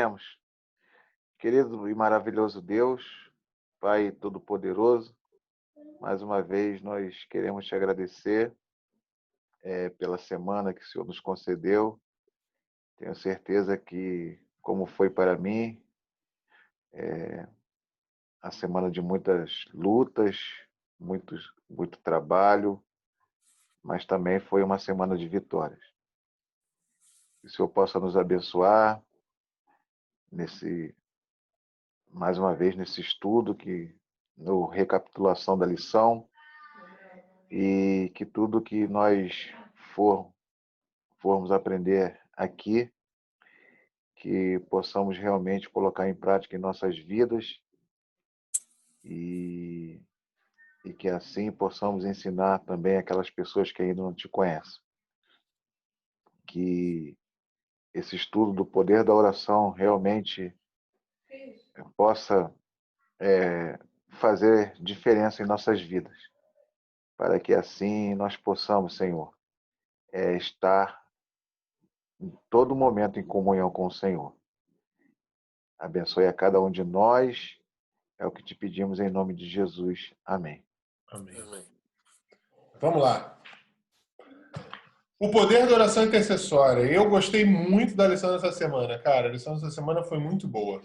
Oremos. Querido e maravilhoso Deus, Pai Todo-Poderoso, mais uma vez nós queremos te agradecer pela semana que o Senhor nos concedeu. Tenho certeza que, como foi para mim, a semana de muitas lutas, muito trabalho, mas também foi uma semana de vitórias. Que o Senhor possa nos abençoar mais uma vez nesse estudo, no recapitulação da lição, e que tudo que nós formos aprender aqui, que possamos realmente colocar em prática em nossas vidas e que assim possamos ensinar também aquelas pessoas que ainda não te conhecem. Que esse estudo do poder da oração realmente possa fazer diferença em nossas vidas, para que assim nós possamos, Senhor, estar em todo momento em comunhão com o Senhor. Abençoe a cada um de nós, é o que te pedimos em nome de Jesus. Amém. Amém. Vamos lá. O poder da oração intercessória. Eu gostei muito da lição dessa semana, cara. A lição dessa semana foi muito boa,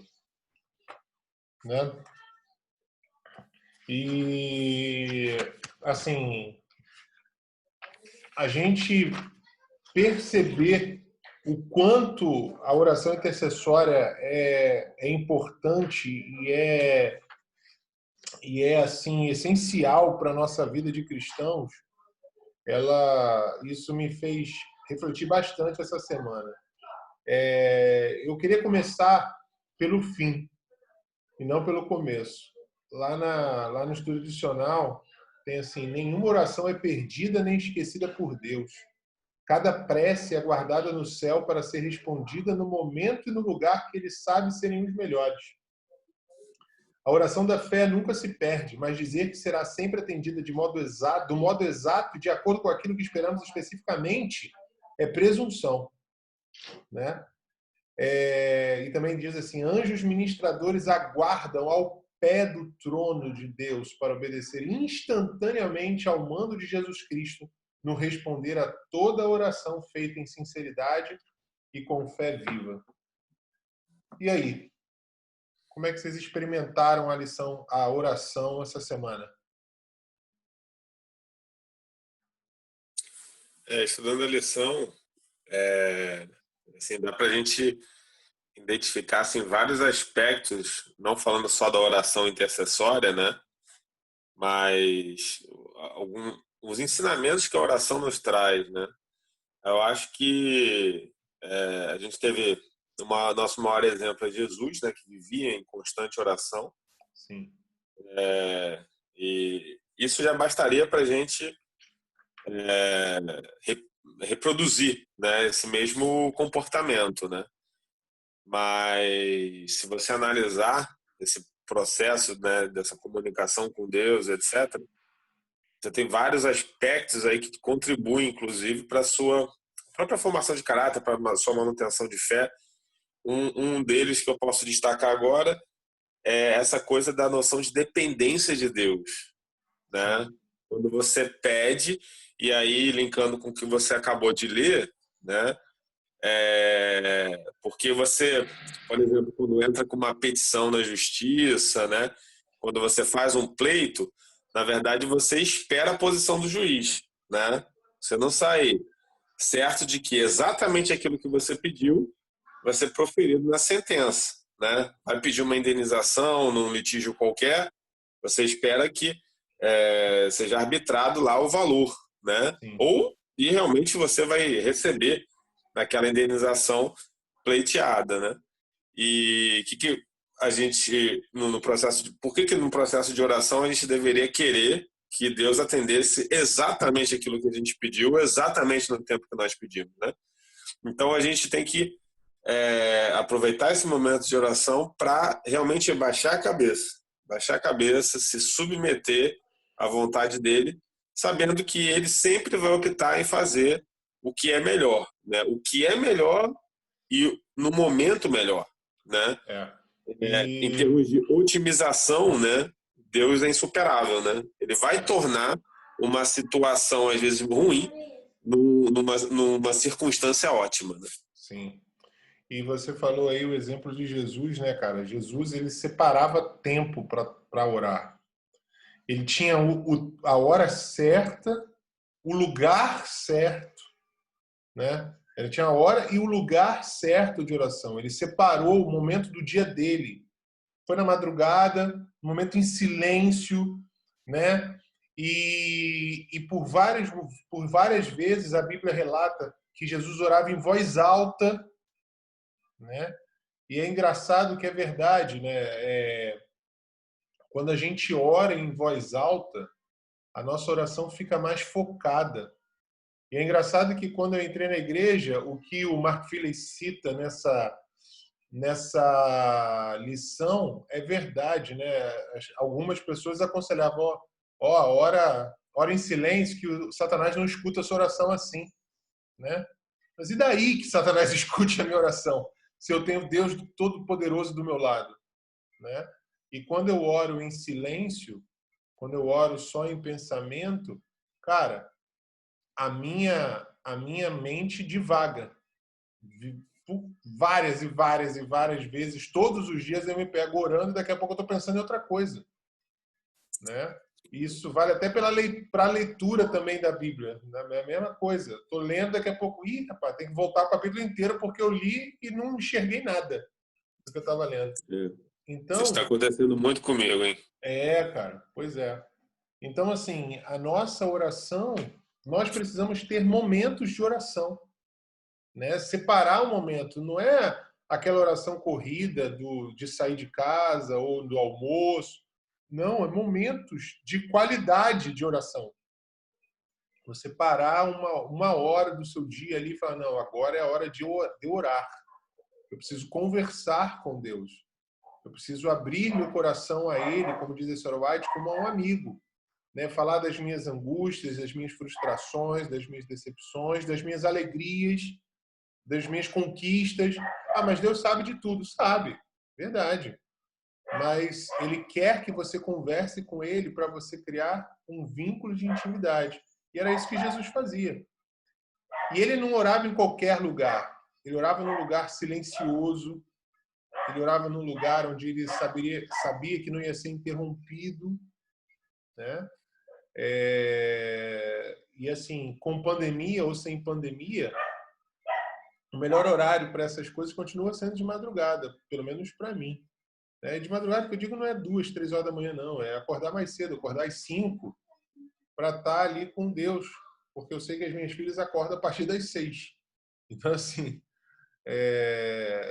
né? E, assim, a gente perceber o quanto a oração intercessória é importante e é assim essencial para a nossa vida de cristãos, isso me fez refletir bastante essa semana. Eu queria começar pelo fim e não pelo começo. Lá no estudo adicional tem assim: nenhuma oração é perdida nem esquecida por Deus. Cada prece é guardada no céu para ser respondida no momento e no lugar que Ele sabe serem os melhores. A oração da fé nunca se perde, mas dizer que será sempre atendida do modo exato, de acordo com aquilo que esperamos especificamente, é presunção, né? E também diz assim: anjos ministradores aguardam ao pé do trono de Deus para obedecer instantaneamente ao mando de Jesus Cristo no responder a toda oração feita em sinceridade e com fé viva. E aí? Como é que vocês experimentaram a oração essa semana? Estudando a lição, assim, dá para a gente identificar assim, vários aspectos, não falando só da oração intercessória, né? Mas os ensinamentos que a oração nos traz, né? Eu acho que a gente teve nosso maior exemplo é Jesus, né? Que vivia em constante oração. Sim. E isso já bastaria para a gente reproduzir, né, esse mesmo comportamento, né? Mas se você analisar esse processo, né, dessa comunicação com Deus, etc., você tem vários aspectos aí que contribuem, inclusive, para a sua própria formação de caráter, para a sua manutenção de fé. Um deles que eu posso destacar agora é essa coisa da noção de dependência de Deus, né? Quando você pede, e aí linkando com o que você acabou de ler, né? Porque você, por exemplo, quando entra com uma petição na justiça, né? Quando você faz um pleito, na verdade você espera a posição do juiz, né? Você não sai certo de que exatamente aquilo que você pediu vai ser proferido na sentença, né? Vai pedir uma indenização num litígio qualquer, você espera que seja arbitrado lá o valor, né? E realmente você vai receber naquela indenização pleiteada, né? E que a gente no processo por que no processo de oração a gente deveria querer que Deus atendesse exatamente aquilo que a gente pediu, exatamente no tempo que nós pedimos, né? Então a gente tem que aproveitar esse momento de oração para realmente baixar a cabeça, se submeter à vontade dele, sabendo que ele sempre vai optar em fazer o que é melhor, né? O que é melhor e no momento melhor, né? Em E termos de otimização, né? Deus é insuperável, né? Ele vai tornar uma situação, às vezes, ruim numa circunstância ótima, né? sim. E você falou aí o exemplo de Jesus, né, cara? Jesus, ele separava tempo para orar. Ele tinha a hora certa, o lugar certo, né? Ele tinha a hora e o lugar certo de oração. Ele separou o momento do dia dele. Foi na madrugada, um momento em silêncio, né? E por várias vezes a Bíblia relata que Jesus orava em voz alta, né? E é engraçado que é verdade, né? Quando a gente ora em voz alta, a nossa oração fica mais focada. E é engraçado que quando eu entrei na igreja, o que o Mark Philly cita nessa lição é verdade, né? Algumas pessoas aconselhavam, ora em silêncio, que o Satanás não escuta a sua oração assim, né? Mas e daí que Satanás escute a minha oração, se eu tenho Deus Todo-Poderoso do meu lado, né? E quando eu oro em silêncio, quando eu oro só em pensamento, cara, a minha mente divaga. Várias e várias e várias vezes, todos os dias eu me pego orando e daqui a pouco eu estou pensando em outra coisa, né? Isso vale até para a leitura também da Bíblia, é a mesma coisa. Estou lendo, daqui a pouco, rapaz, tem que voltar o capítulo inteiro porque eu li e não enxerguei nada do que eu estava lendo. Isso está Então, acontecendo muito comigo, hein? cara, pois é. Então, assim, a nossa oração, nós precisamos ter momentos de oração, né? Separar o momento, não é aquela oração corrida de sair de casa ou do almoço. Não, é momentos de qualidade de oração. Você parar uma hora do seu dia ali e falar, não, agora é a hora de orar. Eu preciso conversar com Deus. Eu preciso abrir meu coração a Ele, como diz a Sarah White, como a um amigo. Né? Falar das minhas angústias, das minhas frustrações, das minhas decepções, das minhas alegrias, das minhas conquistas. Mas Deus sabe de tudo. Sabe, verdade. Mas Ele quer que você converse com Ele para você criar um vínculo de intimidade. E era isso que Jesus fazia. E Ele não orava em qualquer lugar. Ele orava num lugar silencioso. Ele orava num lugar onde ele sabia que não ia ser interrompido, né? E assim, com pandemia ou sem pandemia, o melhor horário para essas coisas continua sendo de madrugada, pelo menos para mim. De madrugada, que eu digo, não é 2, 3 horas da manhã, não. É acordar mais cedo, acordar às 5 para estar ali com Deus, porque eu sei que as minhas filhas acordam a partir das 6. Então, assim,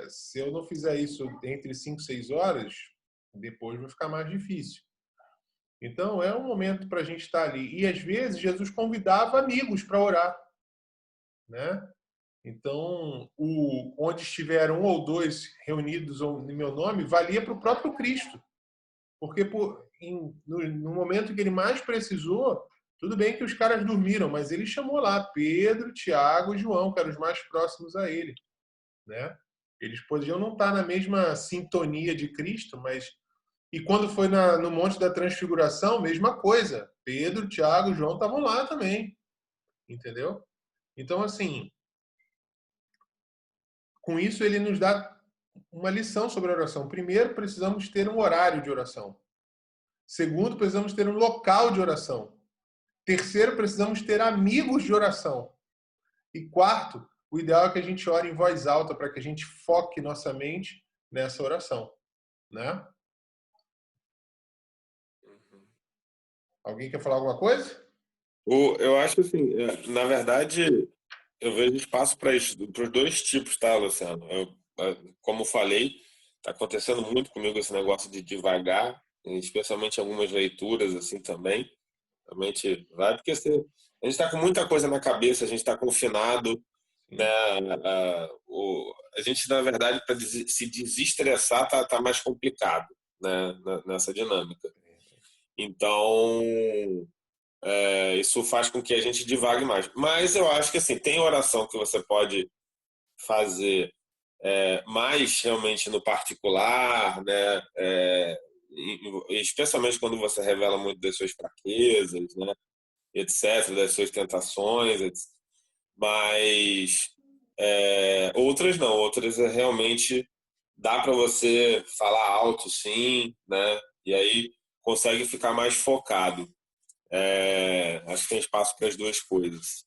se eu não fizer isso entre 5 e 6 horas, depois vai ficar mais difícil. Então, é um momento para a gente estar ali. E, às vezes, Jesus convidava amigos para orar, né? Então, onde estiver um ou dois reunidos em meu nome, valia para o próprio Cristo. Porque no momento que ele mais precisou, tudo bem que os caras dormiram, mas ele chamou lá Pedro, Tiago e João, que eram os mais próximos a ele, né? Eles podiam não estar na mesma sintonia de Cristo, mas... E quando foi no Monte da Transfiguração, mesma coisa. Pedro, Tiago e João estavam lá também, entendeu? Então, assim, com isso ele nos dá uma lição sobre a oração. Primeiro, precisamos ter um horário de oração. Segundo, precisamos ter um local de oração. Terceiro, precisamos ter amigos de oração. E quarto, o ideal é que a gente ore em voz alta para que a gente foque nossa mente nessa oração, né? Alguém quer falar alguma coisa? Eu acho assim, na verdade, eu vejo espaço para os dois tipos, tá, Luciano? Como falei, está acontecendo muito comigo esse negócio de devagar, especialmente algumas leituras assim também. Realmente vai, porque a gente está com muita coisa na cabeça, a gente está confinado, né? A gente, na verdade, para se desestressar, tá mais complicado, né? Nessa dinâmica. Então, isso faz com que a gente divague mais. Mas eu acho que assim, tem oração que você pode fazer mais realmente no particular, né? Especialmente quando você revela muito das suas fraquezas, né? Etc., das suas tentações, etc. Mas outras não, outras realmente dá para você falar alto, sim, né? E aí consegue ficar mais focado. Acho que tem espaço para as duas coisas.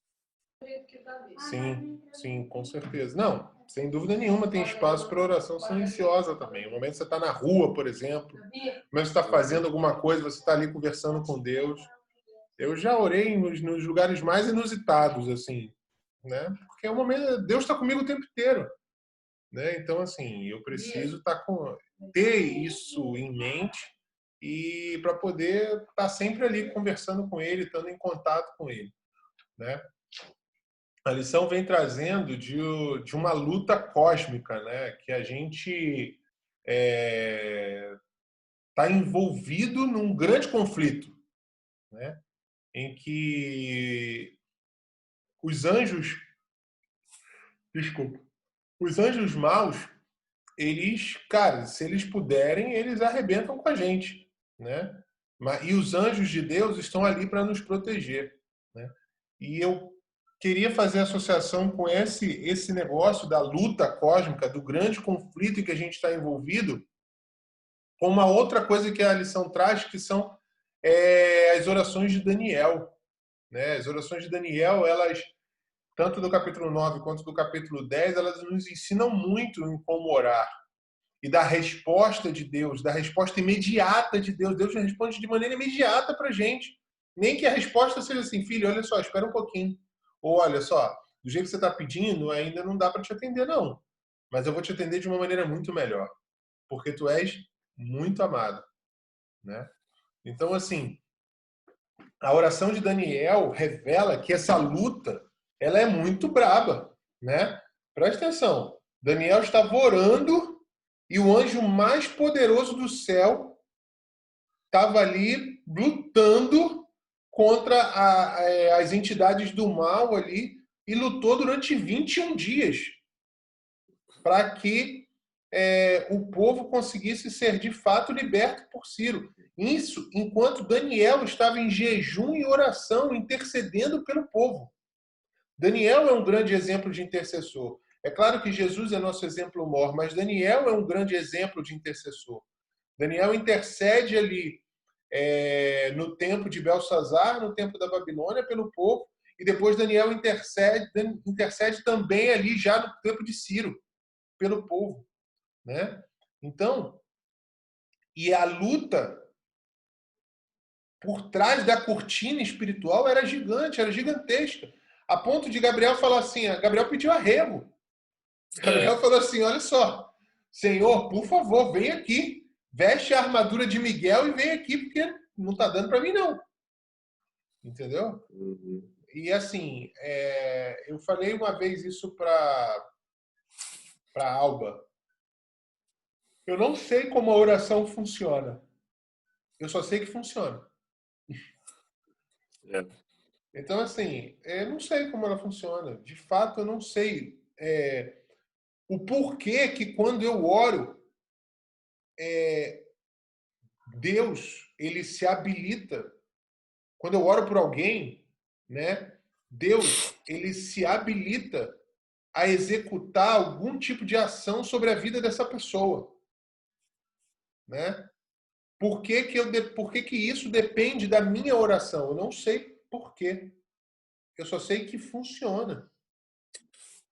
Sim, sim, com certeza. Não, sem dúvida nenhuma tem espaço para oração silenciosa também. No momento que você está na rua, por exemplo, no momento que você está fazendo alguma coisa, você está ali conversando com Deus. Eu já orei nos lugares mais inusitados, assim, né? Porque é um momento, Deus está comigo o tempo inteiro, né? Então, assim, eu preciso ter isso em mente e para poder estar sempre ali conversando com Ele, estando em contato com Ele, né? A lição vem trazendo de uma luta cósmica, né? Que a gente está envolvido num grande conflito, né? Em que os anjos, desculpa, os anjos maus, eles, cara, se eles puderem, eles arrebentam com a gente, né? E os anjos de Deus estão ali para nos proteger, né? E eu queria fazer associação com esse negócio da luta cósmica, do grande conflito em que a gente está envolvido, com uma outra coisa que a lição traz, que são as orações de Daniel, né? As orações de Daniel, elas, tanto do capítulo 9 quanto do capítulo 10, elas nos ensinam muito em como orar. E da resposta de Deus, da resposta imediata de Deus. Deus responde de maneira imediata para a gente. Nem que a resposta seja assim, filho, olha só, espera um pouquinho. Ou olha só, do jeito que você está pedindo, ainda não dá para te atender, não. Mas eu vou te atender de uma maneira muito melhor. Porque tu és muito amado, né? Então, assim, a oração de Daniel revela que essa luta, ela é muito braba, né? Presta atenção. Daniel estava orando e o anjo mais poderoso do céu estava ali lutando contra as entidades do mal ali e lutou durante 21 dias para que o povo conseguisse ser de fato liberto por Ciro. Isso enquanto Daniel estava em jejum e oração, intercedendo pelo povo. Daniel é um grande exemplo de intercessor. É claro que Jesus é nosso exemplo maior, mas Daniel é um grande exemplo de intercessor. Daniel intercede ali no tempo de Belsazar, no tempo da Babilônia, pelo povo, e depois Daniel intercede também ali já no tempo de Ciro, pelo povo, né? Então, e a luta por trás da cortina espiritual era gigante, era gigantesca, a ponto de Gabriel falar assim, Gabriel pediu arrego. Gabriel falou assim, olha só, Senhor, por favor, vem aqui, veste a armadura de Miguel e vem aqui, porque não está dando para mim, não. Entendeu? Uhum. E assim, eu falei uma vez isso para Alba. Eu não sei como a oração funciona. Eu só sei que funciona. Então, assim, eu não sei como ela funciona. De fato, eu não sei o porquê que quando eu oro, Deus, ele se habilita. Quando eu oro por alguém, né? Deus, ele se habilita a executar algum tipo de ação sobre a vida dessa pessoa, né? Por que que isso depende da minha oração? Eu não sei por quê. Eu só sei que funciona.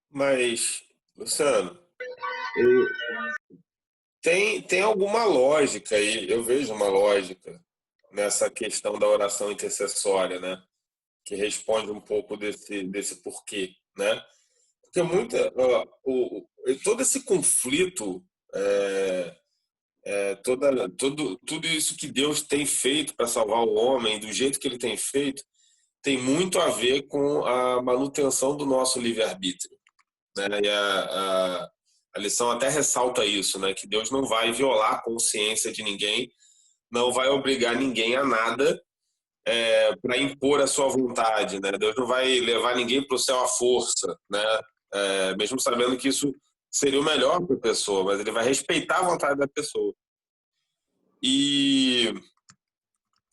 Mas, Luciano, tem alguma lógica aí, eu vejo uma lógica nessa questão da oração intercessória, né? Que responde um pouco desse porquê, né? Porque todo esse conflito, tudo isso que Deus tem feito para salvar o homem, do jeito que ele tem feito, tem muito a ver com a manutenção do nosso livre-arbítrio, né? E a lição até ressalta isso, né? Que Deus não vai violar a consciência de ninguém, não vai obrigar ninguém a nada para impor a sua vontade, né? Deus não vai levar ninguém para o céu à força, né? Mesmo sabendo que isso seria o melhor para a pessoa, mas ele vai respeitar a vontade da pessoa. E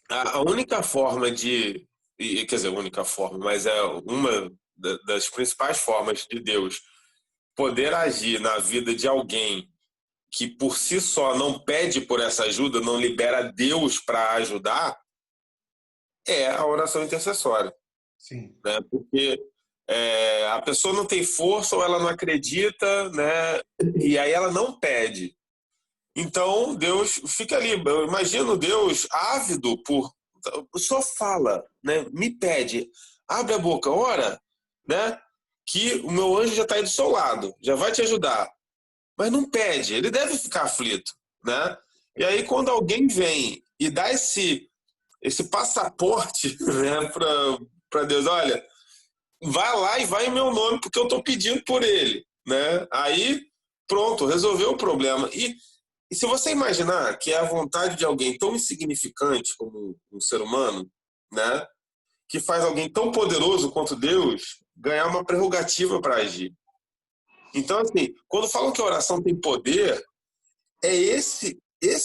a única forma quer dizer, a única forma, mas é uma das principais formas de Deus poder agir na vida de alguém que por si só não pede por essa ajuda, não libera Deus para ajudar, é a oração intercessória. Sim. Né? Porque a pessoa não tem força ou ela não acredita, né? E aí ela não pede. Então Deus fica ali. Eu imagino Deus ávido por... Só fala, né? Me pede, abre a boca, ora, né? Que o meu anjo já está aí do seu lado, já vai te ajudar. Mas não pede, ele deve ficar aflito, né? E aí quando alguém vem e dá esse passaporte, né, para Deus, olha, vai lá e vai em meu nome porque eu estou pedindo por ele, né? Aí pronto, resolveu o problema. E se você imaginar que é a vontade de alguém tão insignificante como um ser humano, né, que faz alguém tão poderoso quanto Deus ganhar uma prerrogativa para agir. Então, assim, quando falam que a oração tem poder, é esse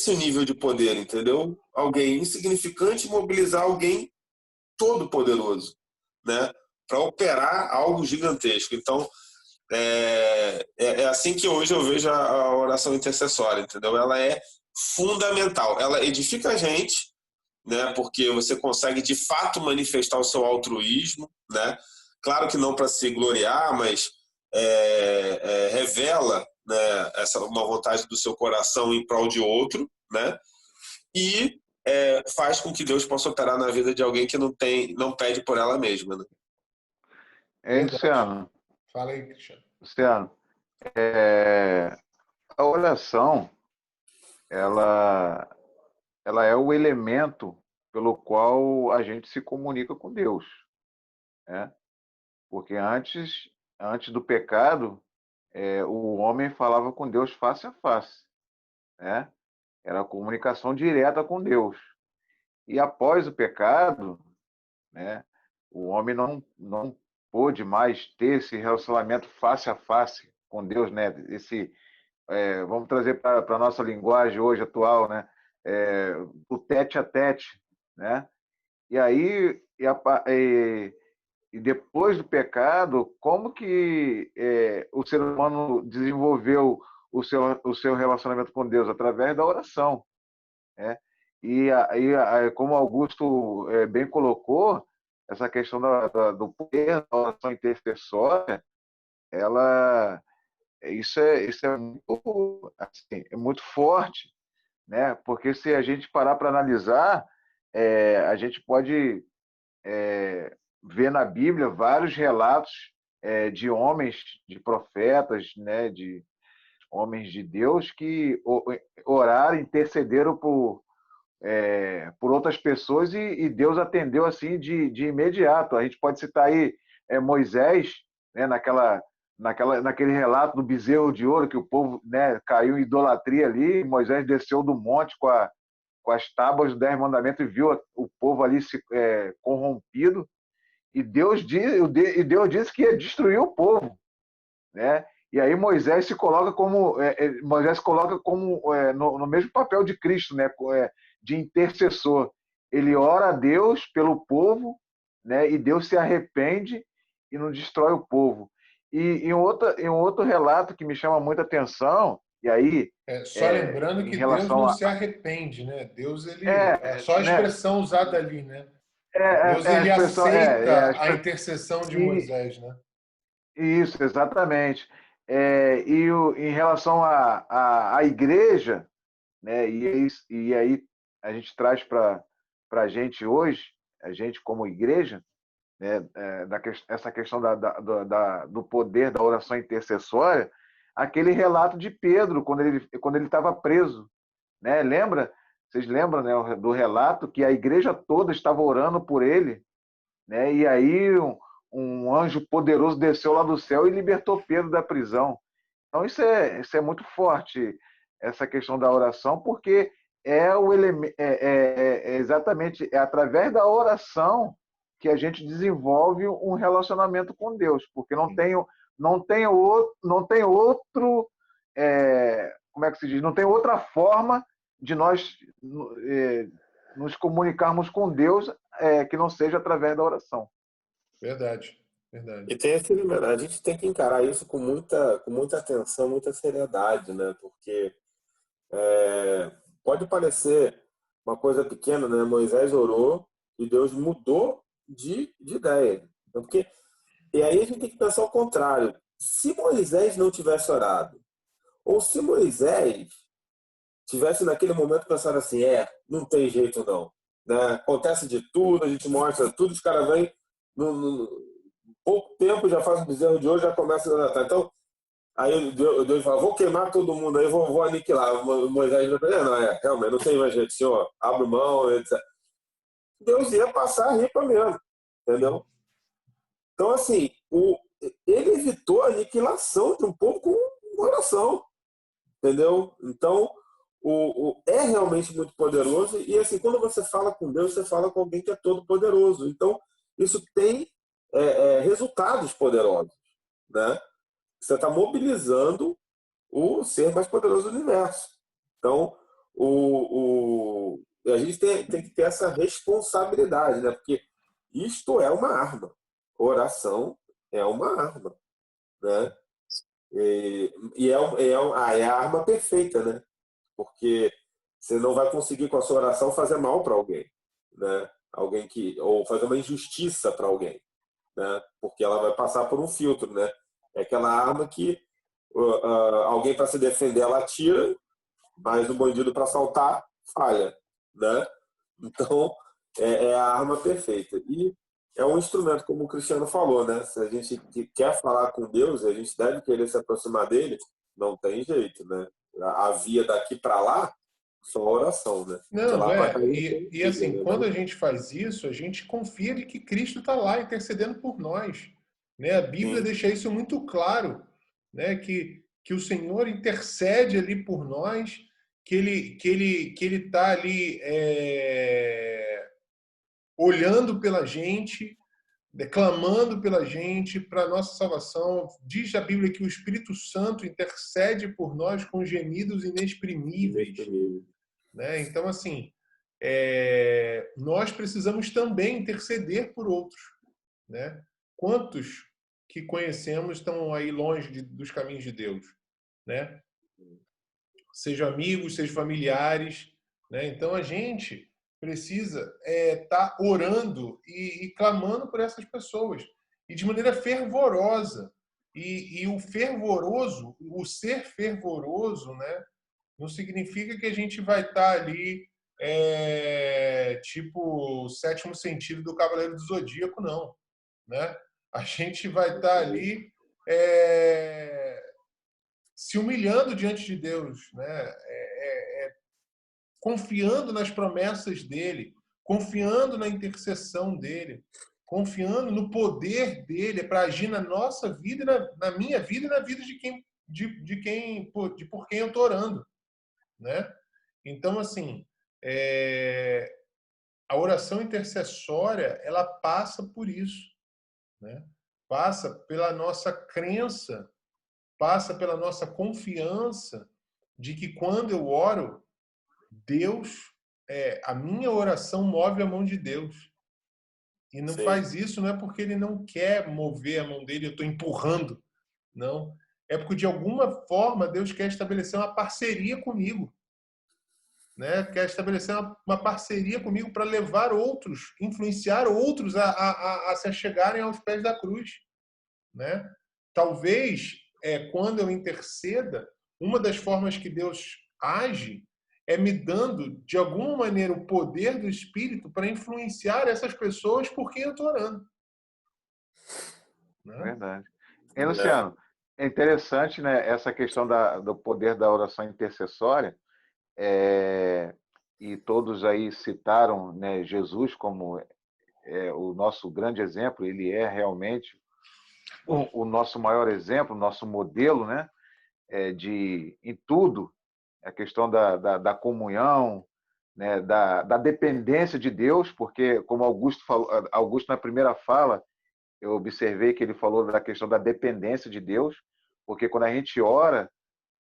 o nível de poder, entendeu? Alguém insignificante mobilizar alguém todo poderoso, né? Para operar algo gigantesco. Então, é assim que hoje eu vejo a oração intercessória, entendeu? Ela é fundamental. Ela edifica a gente, né? Porque você consegue de fato manifestar o seu altruísmo, né? Claro que não para se gloriar, mas revela, né, uma vontade do seu coração em prol de outro, né? E faz com que Deus possa operar na vida de alguém que não pede por ela mesma, né? Luciano, Fala aí, Cristiano. Luciano, a oração, ela é o elemento pelo qual a gente se comunica com Deus, né? Porque antes do pecado, o homem falava com Deus face a face, né? Era a comunicação direta com Deus. E após o pecado, né, o homem não pôde mais ter esse relacionamento face a face com Deus, né? Vamos trazer para a nossa linguagem hoje atual, né? O tete a tete, né? E aí, e depois do pecado, como que o ser humano desenvolveu o seu relacionamento com Deus? Através da oração, né? E aí, como Augusto bem colocou, essa questão do poder da oração intercessória, ela, isso é muito, assim, é muito forte, né? Porque se a gente parar para analisar, a gente pode ver na Bíblia vários relatos de homens, de profetas, né? De homens de Deus que oraram, intercederam por outras pessoas e Deus atendeu assim de imediato. A gente pode citar aí Moisés, né, naquele relato do bezerro de ouro que o povo, né, caiu em idolatria ali. Moisés desceu do monte com as tábuas dos 10 mandamentos e viu o povo ali corrompido. E Deus disse que ia destruir o povo, né? E aí Moisés se coloca como no mesmo papel de Cristo, né? De intercessor. Ele ora a Deus pelo povo, né? E Deus se arrepende e não destrói o povo. E um outro relato que me chama muita atenção, e aí Só lembrando que Deus não se arrepende, né? Deus, é só a expressão usada ali, né? Deus, ele aceita a intercessão de Moisés, né? Isso, exatamente. Em relação à igreja, né? E aí a gente traz para a gente hoje, a gente como igreja, né? Essa questão do poder da oração intercessória, aquele relato de Pedro quando ele estava preso, né? Vocês lembram, né, do relato que a igreja toda estava orando por ele, né? E aí um anjo poderoso desceu lá do céu e libertou Pedro da prisão. Então isso é muito forte, essa questão da oração, porque exatamente através da oração que a gente desenvolve um relacionamento com Deus, porque não tem outro, como é que se diz? Não tem outra forma de nós nos comunicarmos com Deus que não seja através da oração. Verdade, verdade. E tem a gente tem que encarar isso com muita atenção, muita seriedade, né? Porque pode parecer uma coisa pequena, né? Moisés orou e Deus mudou de ideia. Então, e aí a gente tem que pensar o contrário. Se Moisés não tivesse orado, ou se Moisés tivesse naquele momento pensado assim, não tem jeito não, né? Acontece de tudo, a gente mostra tudo, os caras vêm no pouco tempo, já faz o bezerro de hoje, já começa a levantar. Então, aí Deus fala, vou queimar todo mundo aí, vou aniquilar. Moisés vai falar, não, realmente, não tem mais jeito, senhor, abre mão, etc. Deus ia passar a ripa mesmo, entendeu? Então, assim, ele evitou a aniquilação de um povo com oração, entendeu? Então, é realmente muito poderoso e, assim, quando você fala com Deus, você fala com alguém que é todo poderoso. Então, isso tem resultados poderosos, né? Você está mobilizando o ser mais poderoso do universo. Então, a gente tem que ter essa responsabilidade, né? Porque isto é uma arma. Oração é uma arma, né? É a arma perfeita, né? Porque você não vai conseguir com a sua oração fazer mal para alguém, né? Ou fazer uma injustiça para alguém, né? Porque ela vai passar por um filtro, né? É aquela arma que alguém para se defender ela atira, mas o bandido para assaltar falha, né? Então é a arma perfeita e é um instrumento, como o Cristiano falou, né? Se a gente quer falar com Deus, a gente deve querer se aproximar dele, não tem jeito, né? A via daqui para lá só oração, né? De Não, lá para cá, e assim, né? quando a gente faz isso, a gente confia de que Cristo está lá intercedendo por nós, né? A Bíblia Sim, deixa isso muito claro, né? Que o Senhor intercede ali por nós, que ele está ali olhando pela gente, declamando pela gente para nossa salvação. Diz a Bíblia que o Espírito Santo intercede por nós com gemidos inexprimíveis, né? Então, assim, nós precisamos também interceder por outros, né? Quantos que conhecemos estão aí longe dos caminhos de Deus, né? Sejam amigos, sejam familiares, né? Então a gente precisa estar orando e clamando por essas pessoas e de maneira fervorosa. E o fervoroso, o ser fervoroso, né? Não significa que a gente vai estar ali tipo o sétimo sentido do Cavaleiro do Zodíaco, não, né? A gente vai estar ali se humilhando diante de Deus, né? Confiando nas promessas dele, confiando na intercessão dele, confiando no poder dele para agir na nossa vida, na minha vida e na vida por quem eu estou orando, né? Então, assim, a oração intercessória, ela passa por isso, né? Passa pela nossa crença, passa pela nossa confiança de que quando eu oro, Deus, a minha oração move a mão de Deus. E não sim, faz isso não é porque ele não quer mover a mão dele, eu estou empurrando. Não. É porque, de alguma forma, Deus quer estabelecer uma parceria comigo. Né? Quer estabelecer uma parceria comigo para levar outros, influenciar outros a se chegarem aos pés da cruz. Né? Talvez, quando eu interceda, uma das formas que Deus age é me dando, de alguma maneira, o poder do Espírito para influenciar essas pessoas por quem eu estou orando. Né? Verdade. E, Luciano, é interessante, né, essa questão do poder da oração intercessória, e todos aí citaram, né, Jesus como o nosso grande exemplo, ele é realmente o nosso maior exemplo, o nosso modelo, né, em tudo, a questão da comunhão, né, da dependência de Deus, porque, como Augusto falou, Augusto na primeira fala, eu observei que ele falou da questão da dependência de Deus, porque quando a gente ora,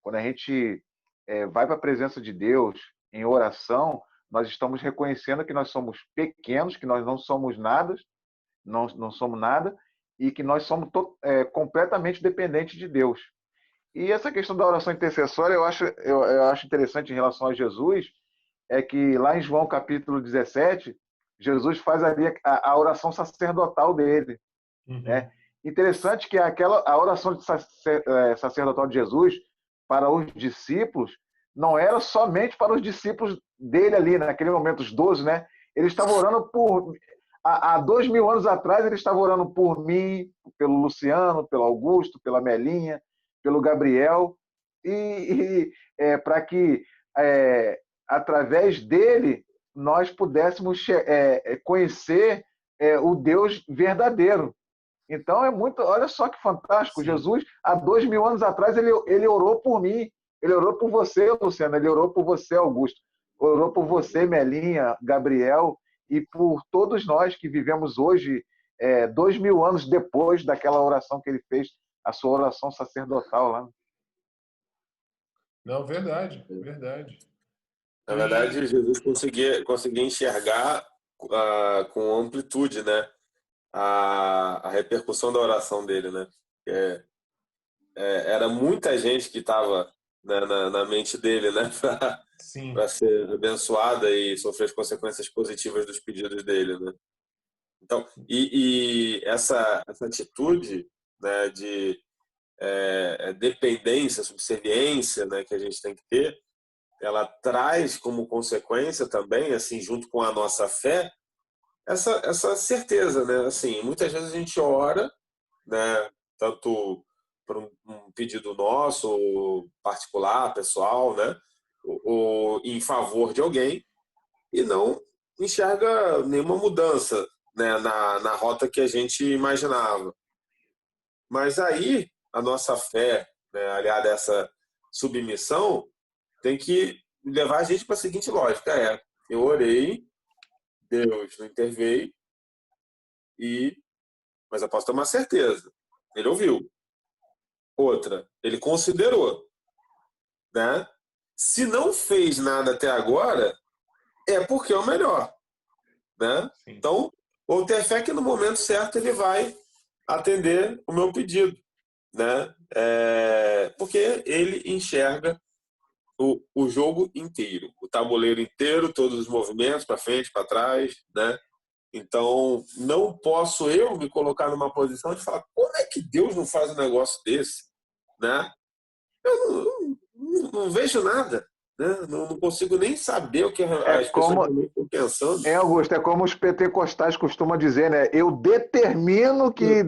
quando a gente vai para a presença de Deus em oração, nós estamos reconhecendo que nós somos pequenos, que nós não somos nada, não somos nada, e que nós somos completamente dependentes de Deus. E essa questão da oração intercessória, eu acho interessante em relação a Jesus, é que lá em João capítulo 17, Jesus faz ali a oração sacerdotal dele. Uhum. Né? Interessante que a oração sacerdotal de Jesus para os discípulos não era somente para os discípulos dele ali, naquele momento, os 12, né? Ele estava orando por... Há 2000 anos atrás, ele estava orando por mim, pelo Luciano, pelo Augusto, pela Melinha, pelo Gabriel, e para que, através dele, nós pudéssemos conhecer o Deus verdadeiro. Então, olha só que fantástico. Sim. Jesus, há 2000 anos atrás, ele orou por mim, ele orou por você, Luciano, ele orou por você, Augusto, orou por você, Melinha, Gabriel, e por todos nós que vivemos hoje, 2000 anos depois daquela oração que ele fez, a sua oração sacerdotal lá. Não, verdade, verdade. Na verdade, Jesus conseguia enxergar com amplitude, né, a repercussão da oração dele, né? Era muita gente que estava, né, na mente dele, né, para ser abençoada e sofrer as consequências positivas dos pedidos dele, né? Então, e essa atitude, né, de dependência, subserviência, né, que a gente tem que ter, ela traz como consequência também, assim, junto com a nossa fé, essa certeza, né? Assim, muitas vezes a gente ora, né, tanto por um pedido nosso, particular, pessoal, né, ou em favor de alguém, e não enxerga nenhuma mudança, né, na rota que a gente imaginava. Mas aí a nossa fé, né, aliada a essa submissão, tem que levar a gente para a seguinte lógica: eu orei, Deus não interveio, mas eu posso ter uma certeza, ele ouviu. Outra, ele considerou, né? Se não fez nada até agora, é porque é o melhor, né? Sim. Então, vou ter fé que no momento certo ele vai atender o meu pedido, né? Porque ele enxerga o jogo inteiro, o tabuleiro inteiro, todos os movimentos, para frente, para trás, né? Então, não posso eu me colocar numa posição de falar: como é que Deus não faz um negócio desse? Né? Eu não vejo nada. Né? Não consigo nem saber o que as pessoas estão pensando. Augusto, é como os pentecostais costumam dizer, né? Eu determino que...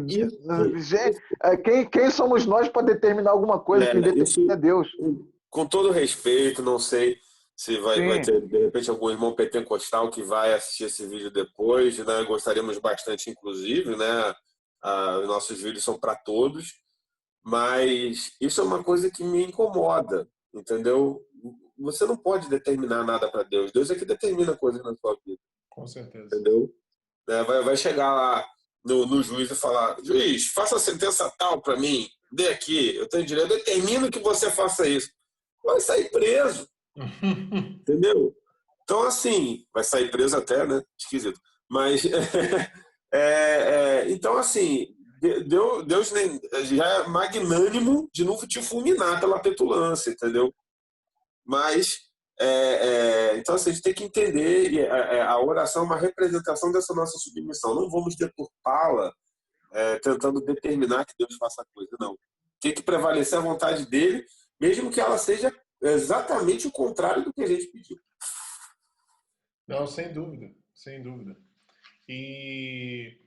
Quem somos nós para determinar alguma coisa? Quem determina é Deus. Com todo respeito, não sei se vai ter, de repente, algum irmão pentecostal que vai assistir esse vídeo depois, né? Gostaríamos bastante, inclusive, né? Os nossos vídeos são para todos, mas isso é uma coisa que me incomoda, entendeu? Você não pode determinar nada para Deus. Deus é que determina coisas na sua vida. Com certeza. Entendeu? Vai chegar lá no juiz e falar: juiz, faça a sentença tal para mim, dê aqui, eu tenho direito, eu determino que você faça isso. Vai sair preso. Entendeu? Então, assim, vai sair preso até, né? Esquisito. Mas, então, assim, Deus já é magnânimo de não te fulminar pela petulância, entendeu? Mas, então, assim, a gente tem que entender, a oração é uma representação dessa nossa submissão. Não vamos deturpá-la tentando determinar que Deus faça a coisa, não. Tem que prevalecer a vontade dele, mesmo que ela seja exatamente o contrário do que a gente pediu. Não, sem dúvida, sem dúvida. E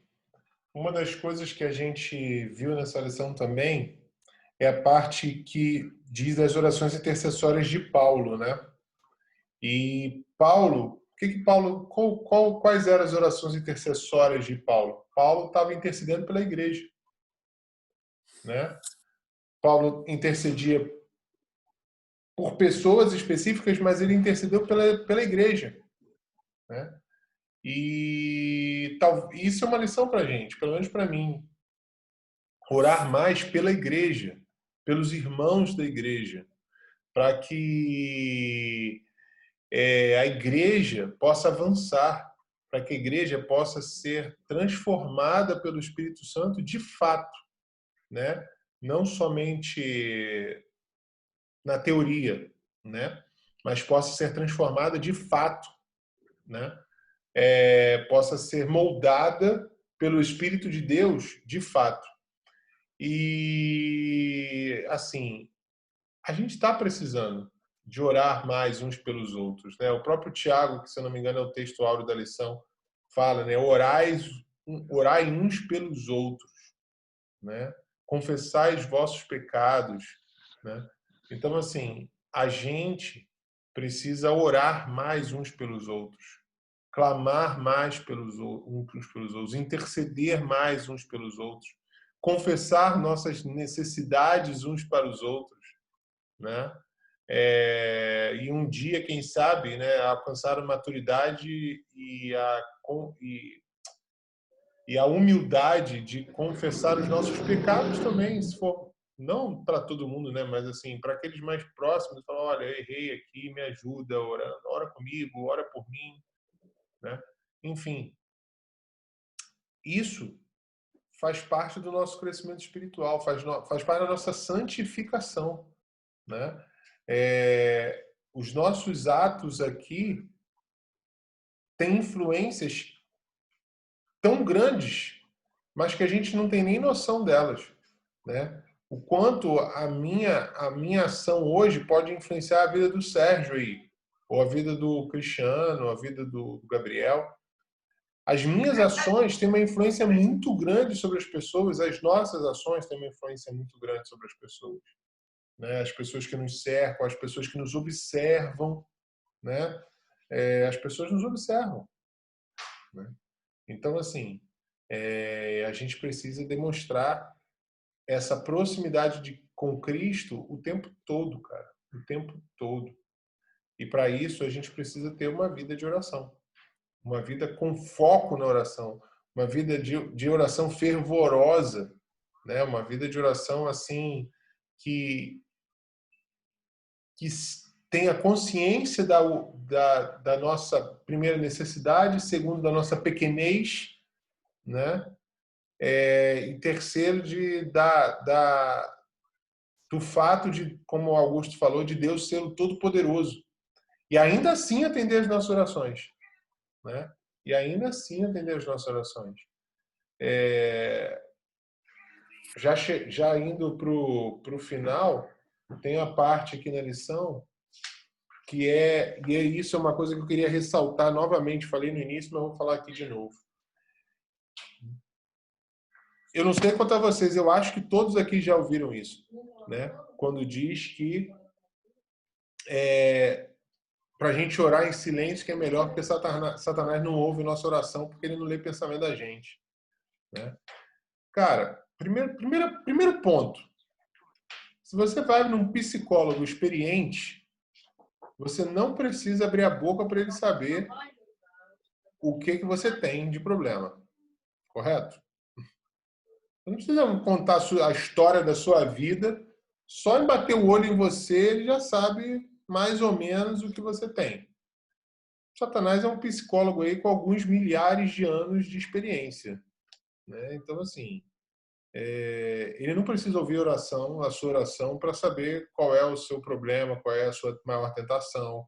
uma das coisas que a gente viu nessa lição também é a parte que diz das orações intercessórias de Paulo, né? E Paulo, quais eram as orações intercessórias de Paulo? Paulo estava intercedendo pela igreja, né? Paulo intercedia por pessoas específicas, mas ele intercedeu pela igreja, né? E isso é uma lição para a gente, pelo menos para mim. orar mais pela igreja, pelos irmãos da igreja, para que a igreja possa avançar, para que a igreja possa ser transformada pelo Espírito Santo de fato, né? Não somente na teoria, né? Mas possa ser transformada de fato, né? Possa ser moldada pelo Espírito de Deus de fato. E, assim, a gente está precisando de orar mais uns pelos outros, né? O próprio Tiago, que se eu não me engano é o texto áureo da lição, fala, né? Orai uns pelos outros, né? Confessai os vossos pecados, né? Então, assim, a gente precisa orar mais uns pelos outros, clamar mais uns pelos outros, interceder mais uns pelos outros, confessar nossas necessidades uns para os outros, né? E um dia, quem sabe, né, alcançar a maturidade e a humildade de confessar os nossos pecados também, se for não para todo mundo, né, mas assim para aqueles mais próximos, falar, olha, eu errei aqui, me ajuda, ora comigo, ora por mim, né? Enfim, isso faz parte do nosso crescimento espiritual, faz parte da nossa santificação, né? Os nossos atos aqui têm influências tão grandes, mas que a gente não tem nem noção delas, né? O quanto a minha ação hoje pode influenciar a vida do Sérgio aí, ou a vida do Cristiano, a vida do Gabriel. As minhas ações têm uma influência muito grande sobre as pessoas, as nossas ações têm uma influência muito grande sobre as pessoas, né? As pessoas que nos cercam, as pessoas que nos observam, né? As pessoas nos observam, né? Então, assim, a gente precisa demonstrar essa proximidade com Cristo o tempo todo, cara, o tempo todo. E para isso a gente precisa ter uma vida de oração, uma vida com foco na oração, uma vida de oração fervorosa, né? Uma vida de oração assim que tenha consciência da nossa primeira necessidade, segundo da nossa pequenez, né? E terceiro do fato de, como o Augusto falou, de Deus ser o Todo-Poderoso e ainda assim atender as nossas orações, né? E ainda assim atender as nossas orações. Já indo para o final, tem a parte aqui na lição e isso é uma coisa que eu queria ressaltar novamente, falei no início, mas vou falar aqui de novo. Eu não sei quanto a vocês, eu acho que todos aqui já ouviram isso, né? Quando diz que para a gente orar em silêncio que é melhor, porque Satanás não ouve nossa oração, porque ele não lê pensamento da gente, né? Cara, primeiro ponto. Se você vai num psicólogo experiente, você não precisa abrir a boca para ele saber o que você tem de problema. Correto? Você não precisa contar a história da sua vida. Só em bater o olho em você, ele já sabe mais ou menos o que você tem. Satanás é um psicólogo aí com alguns milhares de anos de experiência, né? Então, assim, ele não precisa ouvir a sua oração, para saber qual é o seu problema, qual é a sua maior tentação,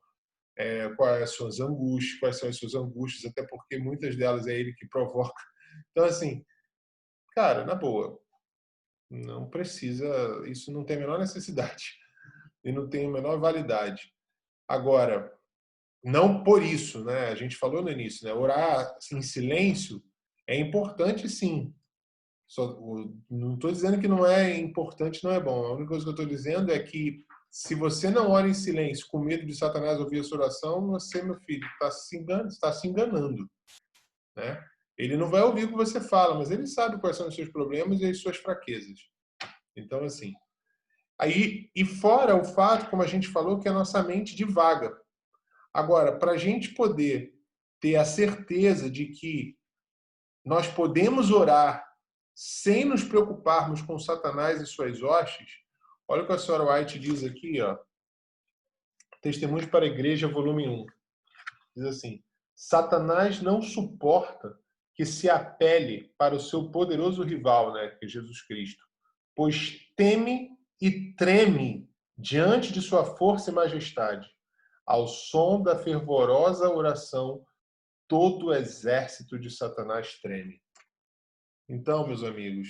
quais são as suas angústias, até porque muitas delas é ele que provoca. Então, assim, cara, na boa, não precisa, isso não tem a menor necessidade e não tem a menor validade. Agora, não por isso, né? A gente falou no início, né? Orar em silêncio é importante, sim. Não estou dizendo que não é importante, não é bom. A única coisa que eu estou dizendo é que se você não ora em silêncio com medo de Satanás ouvir a sua oração, você, meu filho, está se enganando, né? Ele não vai ouvir o que você fala, mas ele sabe quais são os seus problemas e as suas fraquezas. Então, assim, aí, e fora o fato, como a gente falou, que a nossa mente divaga. Agora, para a gente poder ter a certeza de que nós podemos orar sem nos preocuparmos com Satanás e suas hostes, olha o que a senhora White diz aqui, ó. Testemunhos para a Igreja, volume 1. Diz assim: Satanás não suporta que se apele para o seu poderoso rival, né, que é Jesus Cristo, pois teme e treme diante de sua força e majestade. Ao som da fervorosa oração, todo o exército de Satanás treme. Então, meus amigos,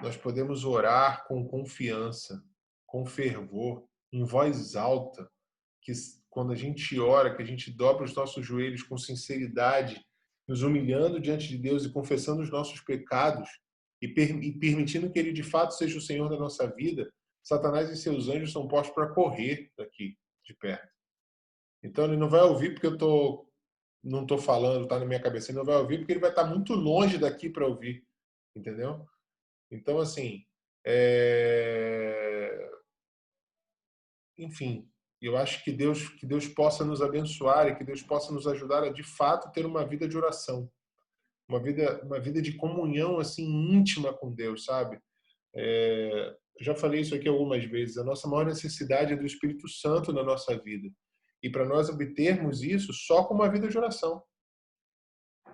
nós podemos orar com confiança, com fervor, em voz alta, que quando a gente ora, que a gente dobra os nossos joelhos com sinceridade, nos humilhando diante de Deus e confessando os nossos pecados e permitindo que Ele de fato seja o Senhor da nossa vida, Satanás e seus anjos são postos para correr daqui de perto. Então ele não vai ouvir porque não estou falando, está na minha cabeça. Ele não vai ouvir porque ele vai estar muito longe daqui para ouvir, entendeu? Então assim, enfim, eu acho que Deus possa nos abençoar e que Deus possa nos ajudar a de fato ter uma vida de oração, uma vida de comunhão assim íntima com Deus, sabe? Já falei isso aqui algumas vezes. A nossa maior necessidade é do Espírito Santo na nossa vida. E para nós obtermos isso só com uma vida de oração.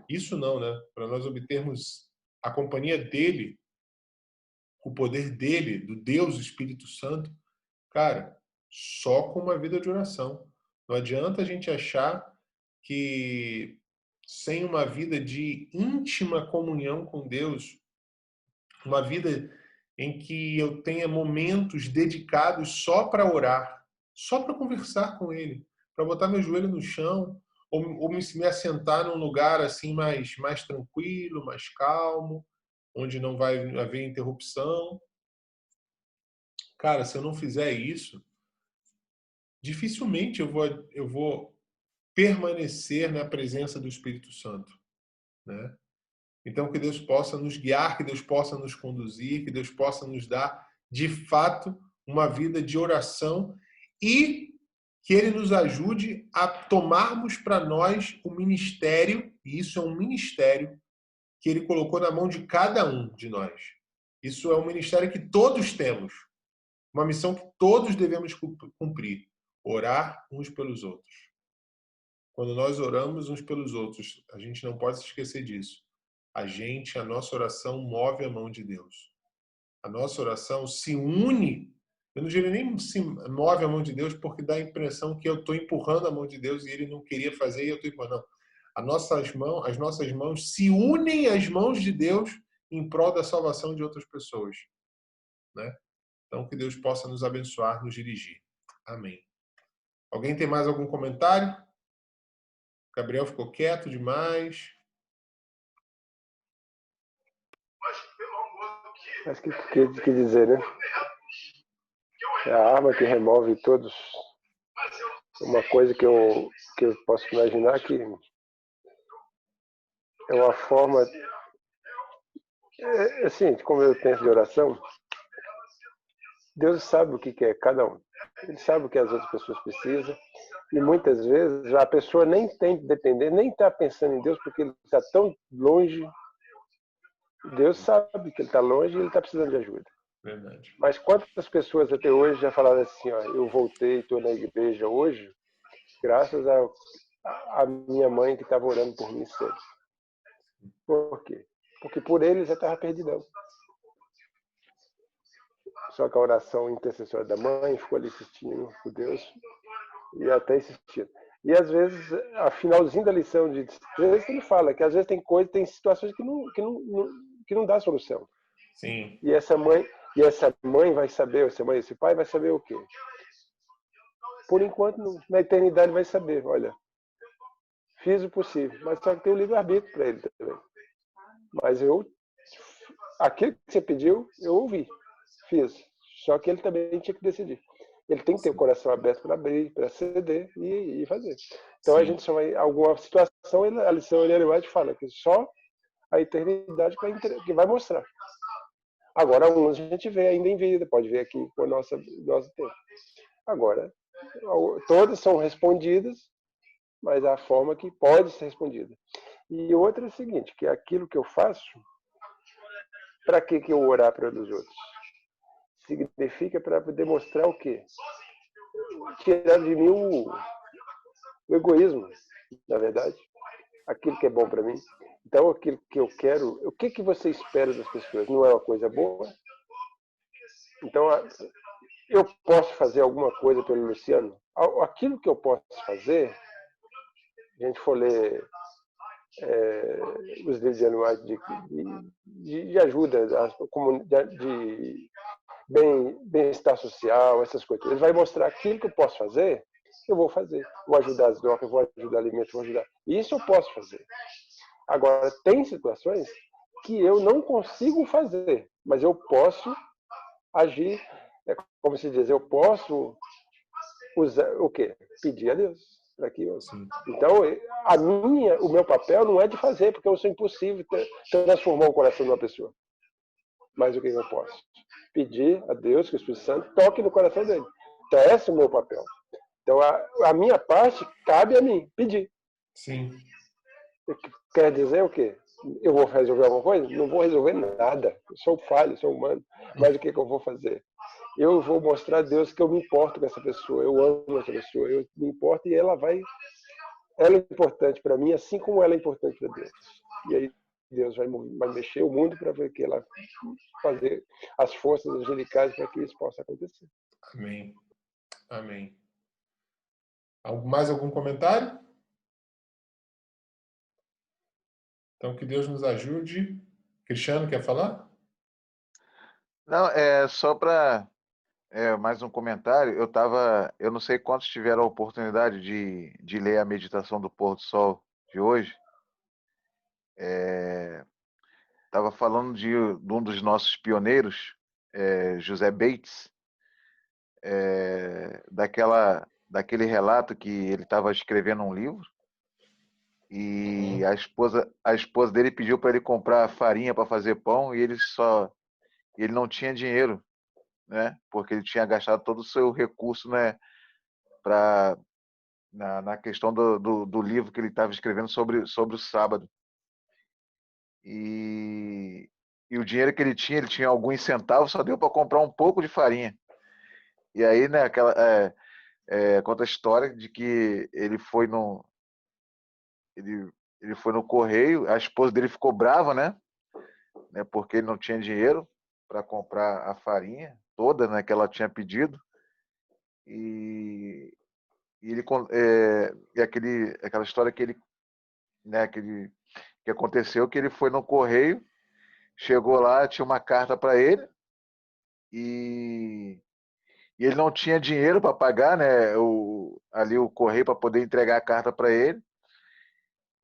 Isso não, né? Para nós obtermos a companhia dele, o poder dele, do Deus Espírito Santo, cara, só com uma vida de oração. Não adianta a gente achar que sem uma vida de íntima comunhão com Deus, uma vida em que eu tenha momentos dedicados só para orar, só para conversar com Ele, para botar meu joelho no chão, ou me assentar num lugar assim mais tranquilo, mais calmo, onde não vai haver interrupção. Cara, se eu não fizer isso, dificilmente eu vou permanecer na presença do Espírito Santo, né? Então, que Deus possa nos guiar, que Deus possa nos conduzir, que Deus possa nos dar, de fato, uma vida de oração e que Ele nos ajude a tomarmos para nós o ministério, e isso é um ministério que Ele colocou na mão de cada um de nós. Isso é um ministério que todos temos, uma missão que todos devemos cumprir, orar uns pelos outros. Quando nós oramos uns pelos outros, a gente não pode se esquecer disso. A nossa oração move a mão de Deus. A nossa oração se une. Eu não diria nem se move a mão de Deus porque dá a impressão que eu estou empurrando a mão de Deus e Ele não queria fazer e eu estou empurrando. Não. As nossas mãos se unem às mãos de Deus em prol da salvação de outras pessoas, né? Então, que Deus possa nos abençoar, nos dirigir. Amém. Alguém tem mais algum comentário? Gabriel ficou quieto demais. Mas que dizer, né? É a arma que remove todos. Uma coisa que eu posso imaginar que é uma forma, assim, como eu penso de oração, Deus sabe o que é cada um. Ele sabe o que as outras pessoas precisam. E muitas vezes a pessoa nem tem que depender, nem está pensando em Deus porque ele está tão longe. Deus sabe que ele está longe e ele está precisando de ajuda. Verdade. Mas quantas pessoas até hoje já falaram assim, ó, eu voltei, estou na igreja hoje, graças a minha mãe que estava orando por mim sempre. Por quê? Porque por ele já estava perdidão. Só que a oração intercessória da mãe ficou ali insistindo por Deus e até insistindo. E às vezes, a finalzinho da lição de 13, ele fala que às vezes tem situações que não dá solução. Sim. E essa mãe vai saber, esse pai vai saber o quê? Por enquanto, na eternidade vai saber, olha, fiz o possível, mas só que tem o livre-arbítrio para ele também. Mas aquilo que você pediu, eu ouvi, fiz. Só que ele também tinha que decidir. Ele tem que ter o coração aberto para abrir, para ceder e fazer. Então, a gente só vai, alguma situação, a lição Ellen White fala que só a eternidade que vai mostrar. Agora, alguns a gente vê ainda em vida, pode ver aqui com o nosso tempo. Agora, todas são respondidas, mas a forma que pode ser respondida. E outra é o seguinte, que aquilo que eu faço, para que eu orar pelos outros? Significa para demonstrar o quê? Tirar de mim o egoísmo, na verdade. Aquilo que é bom para mim. Então, aquilo que eu quero... O que você espera das pessoas? Não é uma coisa boa? Então, eu posso fazer alguma coisa pelo Luciano? Aquilo que eu posso fazer, a gente for ler os livros anuais de ajuda, de bem-estar social, essas coisas. Ele vai mostrar aquilo que eu posso fazer, eu vou fazer. Vou ajudar as docas, vou ajudar alimentos, vou ajudar. Isso eu posso fazer. Agora, tem situações que eu não consigo fazer, mas eu posso agir, como se diz, eu posso usar o quê? Pedir a Deus. Então, o meu papel não é de fazer, porque eu sou impossível transformar o coração de uma pessoa. Mas o que eu posso? Pedir a Deus que o Espírito Santo toque no coração dele. Então, esse é o meu papel. Então, a minha parte cabe a mim, pedir. Sim. Quer dizer o quê? Eu vou resolver alguma coisa? Não vou resolver nada. Eu sou falho, sou humano. Mas o que eu vou fazer? Eu vou mostrar a Deus que eu me importo com essa pessoa. Eu amo essa pessoa. Eu me importo e ela é importante para mim, assim como ela é importante para Deus. E aí Deus vai mexer o mundo para ver que ela fazer as forças angelicais para que isso possa acontecer. Amém. Amém. Mais algum comentário? Então, que Deus nos ajude. Cristiano, quer falar? Não, é só para mais um comentário. Eu não sei quantos tiveram a oportunidade de ler a meditação do pôr do sol de hoje. Estava falando de um dos nossos pioneiros, José Bates, daquele relato que ele estava escrevendo um livro e a esposa dele pediu para ele comprar farinha para fazer pão e ele não tinha dinheiro, né? Porque ele tinha gastado todo o seu recurso, né, na questão do livro que ele estava escrevendo sobre o sábado. E o dinheiro que ele tinha alguns centavos, só deu para comprar um pouco de farinha. E aí, né, conta a história de que ele foi no correio, a esposa dele ficou brava, né, porque ele não tinha dinheiro para comprar a farinha toda, né, que ela tinha pedido. E ele aquela história que ele, né, que aconteceu, que ele foi no correio, chegou lá, tinha uma carta para ele e ele não tinha dinheiro para pagar, né, o correio para poder entregar a carta para ele.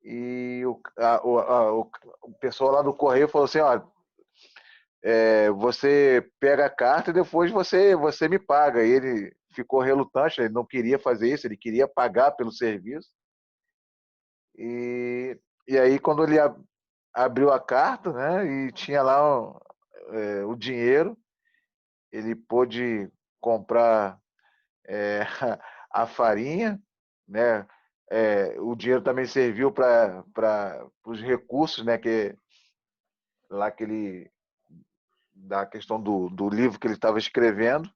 E o pessoal lá do correio falou assim: ó, você pega a carta e depois você me paga. E ele ficou relutante, ele não queria fazer isso, ele queria pagar pelo serviço. E aí, quando ele abriu a carta, né, e tinha lá o dinheiro, ele pôde comprar a farinha, né? O dinheiro também serviu para os recursos, né? Da questão do livro que ele estava escrevendo.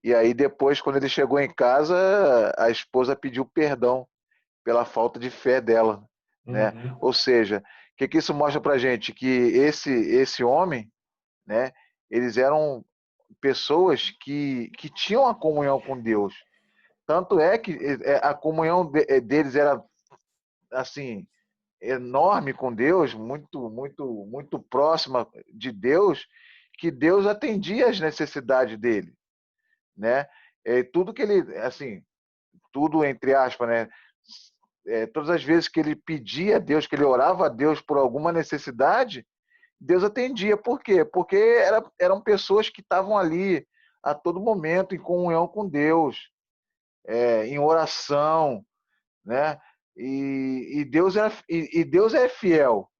E aí depois, quando ele chegou em casa, a esposa pediu perdão pela falta de fé dela, né? Uhum. Ou seja, o que isso mostra para gente? Que esse homem, né? Eles eram pessoas que tinham a comunhão com Deus. Tanto é que a comunhão deles era assim enorme com Deus, muito, muito, muito próxima de Deus, que Deus atendia às necessidades dele, né? Tudo que ele, assim, tudo entre aspas, né? Todas as vezes que ele pedia a Deus, que ele orava a Deus por alguma necessidade, Deus atendia. Por quê? Porque eram pessoas que estavam ali a todo momento em comunhão com Deus, em oração, né? E Deus é fiel,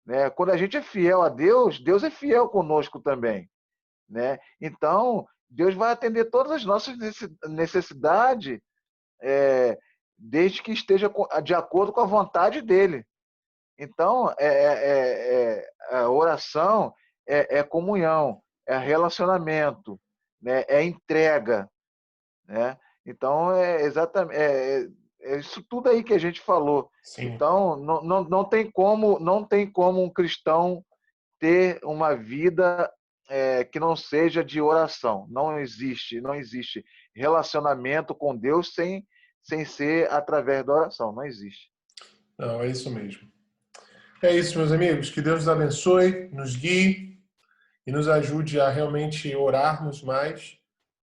né? Quando a gente é fiel a Deus, Deus é fiel conosco também, né? Então, Deus vai atender todas as nossas necessidades, desde que esteja de acordo com a vontade dele. Então, a oração é comunhão, é relacionamento, né? É entrega, né? Então, é exatamente é isso tudo aí que a gente falou. Sim. Então, não tem como um cristão ter uma vida que não seja de oração. Não existe relacionamento com Deus sem ser através da oração. Não existe. Não, é isso mesmo. É isso, meus amigos. Que Deus nos abençoe, nos guie e nos ajude a realmente orarmos mais,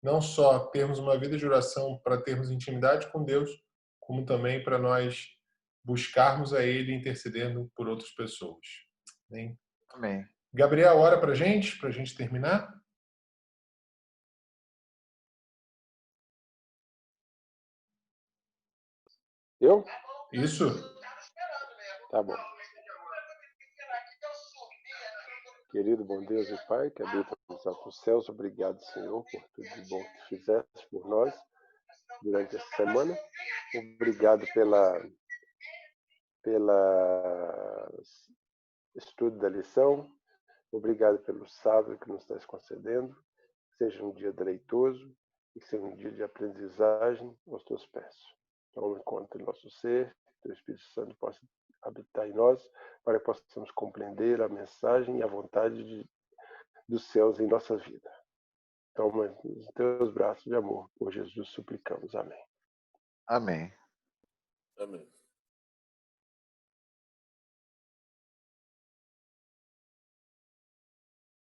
não só termos uma vida de oração para termos intimidade com Deus, como também para nós buscarmos a Ele intercedendo por outras pessoas. Amém? Amém. Gabriel, ora para a gente terminar? Eu? Isso. Tá bom. Querido bom Deus e Pai, que habita nos altos céus, obrigado, Senhor, por tudo de bom que fizeste por nós durante essa semana. Obrigado pela estudo da lição. Obrigado pelo sábado que nos estás concedendo. Que seja um dia deleitoso e que seja um dia de aprendizagem aos teus pés. Toma conta do nosso ser, que teu Espírito Santo possa habitar em nós, para que possamos compreender a mensagem e a vontade dos céus em nossa vida. Toma os teus braços de amor, por Jesus suplicamos. Amém. Amém. Amém.